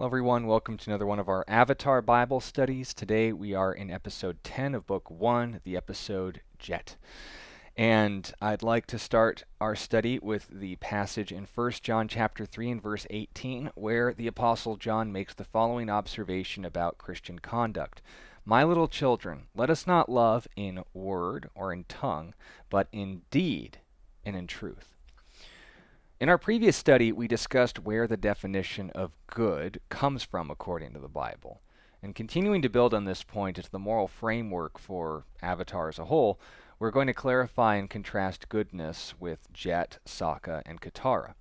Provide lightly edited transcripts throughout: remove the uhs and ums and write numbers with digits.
Hello everyone, welcome to another one of our Avatar Bible studies. Today we are in episode 10 of book 1, the episode Jet. And I'd like to start our study with the passage in 1 John chapter 3 and verse 18, where the Apostle John makes the following observation about Christian conduct. My little children, let us not love in word or in tongue, but in deed and in truth. In our previous study, we discussed where the definition of good comes from according to the Bible. And continuing to build on this point as the moral framework for Avatar as a whole, we're going to clarify and contrast goodness with Jet, Sokka, and Katara.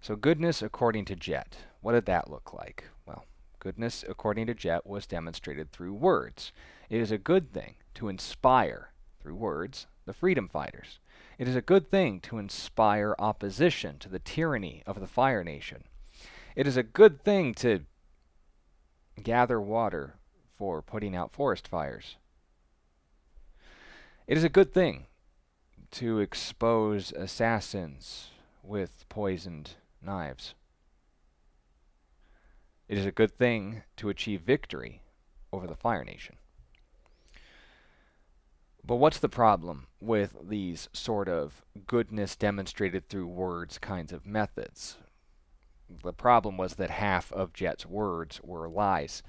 So goodness according to Jet, what did that look like? Well, goodness according to Jet was demonstrated through words. It is a good thing to inspire, through words, the freedom fighters. It is a good thing to inspire opposition to the tyranny of the Fire Nation. It is a good thing to gather water for putting out forest fires. It is a good thing to expose assassins with poisoned knives. It is a good thing to achieve victory over the Fire Nation. But what's the problem with these sort of goodness demonstrated through words kinds of methods? The problem was that half of Jet's words were lies.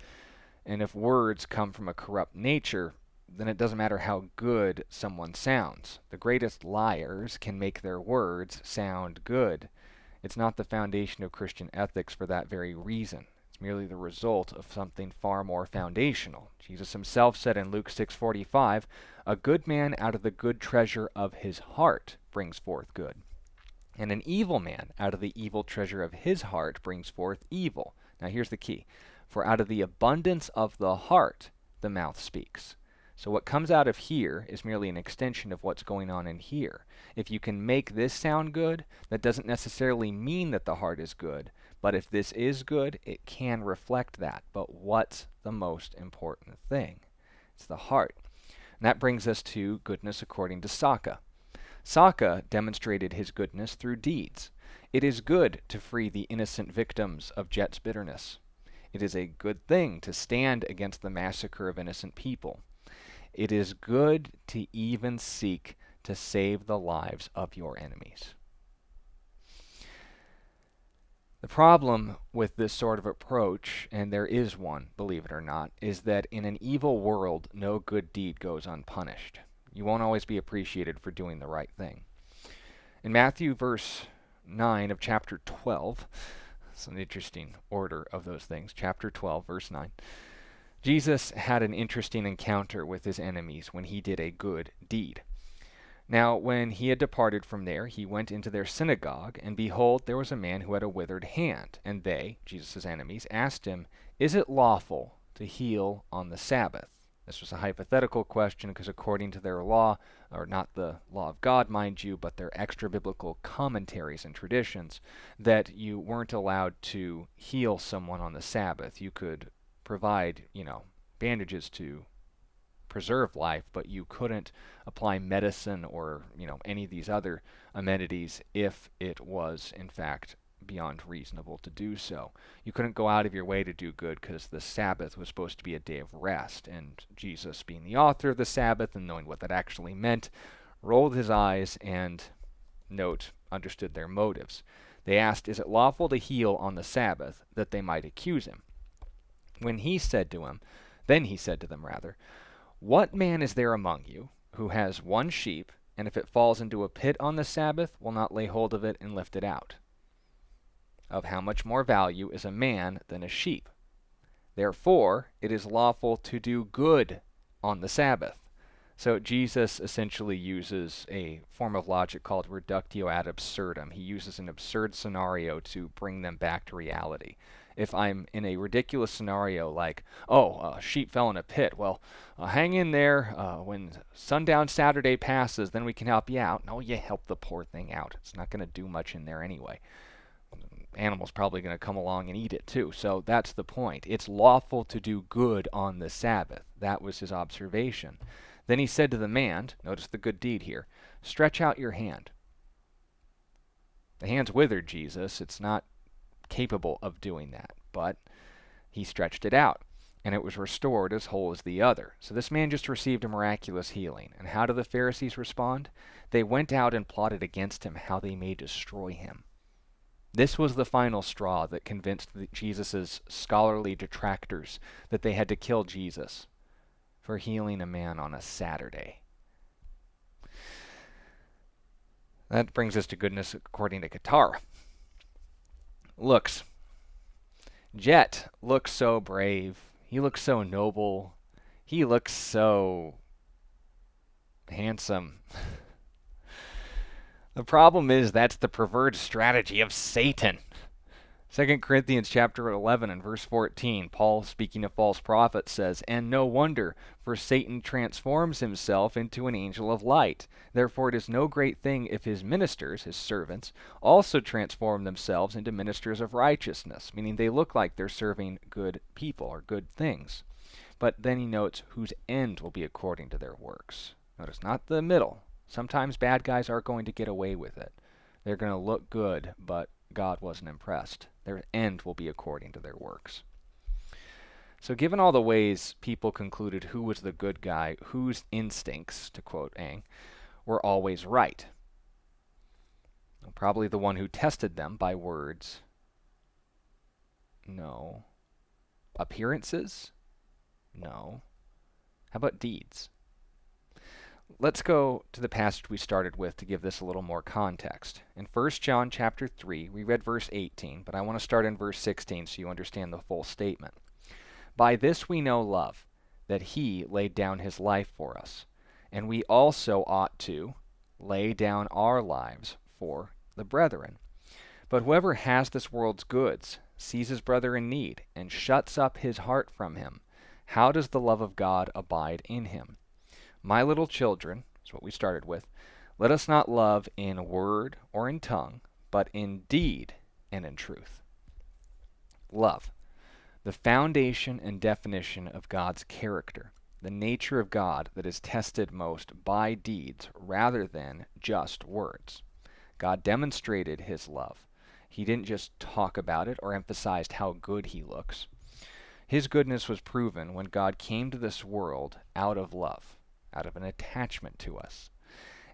And if words come from a corrupt nature, then it doesn't matter how good someone sounds. The greatest liars can make their words sound good. It's not the foundation of Christian ethics for that very reason. It's merely the result of something far more foundational. Jesus himself said in Luke 6:45, "A good man out of the good treasure of his heart brings forth good, and an evil man out of the evil treasure of his heart brings forth evil." Now here's the key. For out of the abundance of the heart, the mouth speaks. So what comes out of here is merely an extension of what's going on in here. If you can make this sound good, that doesn't necessarily mean that the heart is good. But if this is good, it can reflect that. But what's the most important thing? It's the heart. And that brings us to goodness according to Sokka. Sokka demonstrated his goodness through deeds. It is good to free the innocent victims of Jet's bitterness. It is a good thing to stand against the massacre of innocent people. It is good to even seek to save the lives of your enemies. The problem with this sort of approach, and there is one, believe it or not, is that in an evil world, no good deed goes unpunished. You won't always be appreciated for doing the right thing. In Matthew verse 9 of chapter 12, it's an interesting order of those things, chapter 12, verse 9, Jesus had an interesting encounter with his enemies when he did a good deed. Now, when he had departed from there, he went into their synagogue, and behold, there was a man who had a withered hand. And they, Jesus' enemies, asked him, "Is it lawful to heal on the Sabbath?" This was a hypothetical question because according to their law, or not the law of God, mind you, but their extra-biblical commentaries and traditions, that you weren't allowed to heal someone on the Sabbath. You could provide, bandages to preserve life, but you couldn't apply medicine or, any of these other amenities if it was, in fact, beyond reasonable to do so. You couldn't go out of your way to do good because the Sabbath was supposed to be a day of rest, and Jesus, being the author of the Sabbath and knowing what that actually meant, rolled his eyes and, understood their motives. They asked, "Is it lawful to heal on the Sabbath?" that they might accuse him. Then he said to them, "What man is there among you who has one sheep, and if it falls into a pit on the Sabbath, will not lay hold of it and lift it out? Of how much more value is a man than a sheep? Therefore, it is lawful to do good on the Sabbath." So Jesus essentially uses a form of logic called reductio ad absurdum. He uses an absurd scenario to bring them back to reality. If I'm in a ridiculous scenario like, a sheep fell in a pit, well, hang in there. When sundown Saturday passes, then we can help you out. No, you help the poor thing out. It's not going to do much in there anyway. Animal's probably going to come along and eat it too. So that's the point. It's lawful to do good on the Sabbath. That was his observation. Then he said to the man, notice the good deed here, "Stretch out your hand." The hand's withered, Jesus. It's not capable of doing that. But He stretched it out, and it was restored as whole as the other. So this man just received a miraculous healing. And how do the Pharisees respond? They went out and plotted against him how they may destroy him. This was the final straw that convinced Jesus' scholarly detractors that they had to kill Jesus for healing a man on a Saturday. That brings us to goodness according to Katara. Looks. Jet looks so brave. He looks so noble. He looks so handsome. The problem is that's the preferred strategy of Satan. 2 Corinthians chapter 11 and verse 14, Paul, speaking of false prophets, says, "And no wonder, for Satan transforms himself into an angel of light. Therefore it is no great thing if his ministers, his servants, also transform themselves into ministers of righteousness," meaning they look like they're serving good people or good things. But then he notes whose end will be according to their works. Notice, not the middle. Sometimes bad guys are going to get away with it. They're going to look good, but God wasn't impressed. Their end will be according to their works. So given all the ways people concluded who was the good guy, whose instincts, to quote Aang, were always right. Probably the one who tested them by words. No. Appearances? No. How about deeds? Let's go to the passage we started with to give this a little more context. In 1 John chapter 3, we read verse 18, but I want to start in verse 16 so you understand the full statement. "By this we know love, that he laid down his life for us, and we also ought to lay down our lives for the brethren. But whoever has this world's goods sees his brother in need and shuts up his heart from him. How does the love of God abide in him? My little children," is what we started with, "let us not love in word or in tongue, but in deed and in truth." Love, the foundation and definition of God's character, the nature of God that is tested most by deeds rather than just words. God demonstrated his love. He didn't just talk about it or emphasized how good he looks. His goodness was proven when God came to this world out of love, out of an attachment to us,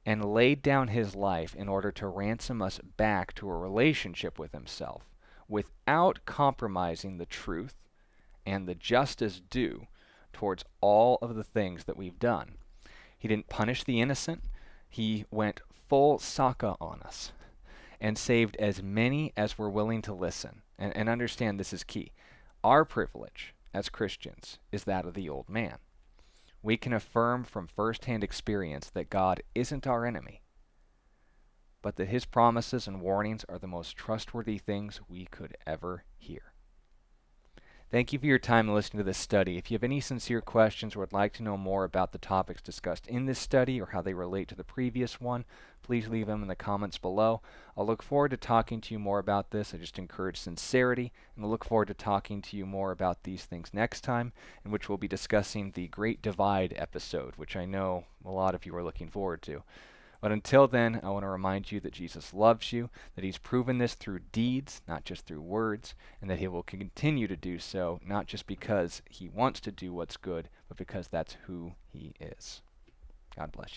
and laid down his life in order to ransom us back to a relationship with himself, without compromising the truth and the justice due towards all of the things that we've done. He didn't punish the innocent. He went full Sokka on us and saved as many as were willing to listen. And understand this is key. Our privilege as Christians is that of the old man. We can affirm from firsthand experience that God isn't our enemy, but that his promises and warnings are the most trustworthy things we could ever hear. Thank you for your time listening to this study. If you have any sincere questions or would like to know more about the topics discussed in this study or how they relate to the previous one, please leave them in the comments below. I'll look forward to talking to you more about this. I just encourage sincerity, and I look forward to talking to you more about these things next time, in which we'll be discussing the Great Divide episode, which I know a lot of you are looking forward to. But until then, I want to remind you that Jesus loves you, that he's proven this through deeds, not just through words, and that he will continue to do so, not just because he wants to do what's good, but because that's who he is. God bless you.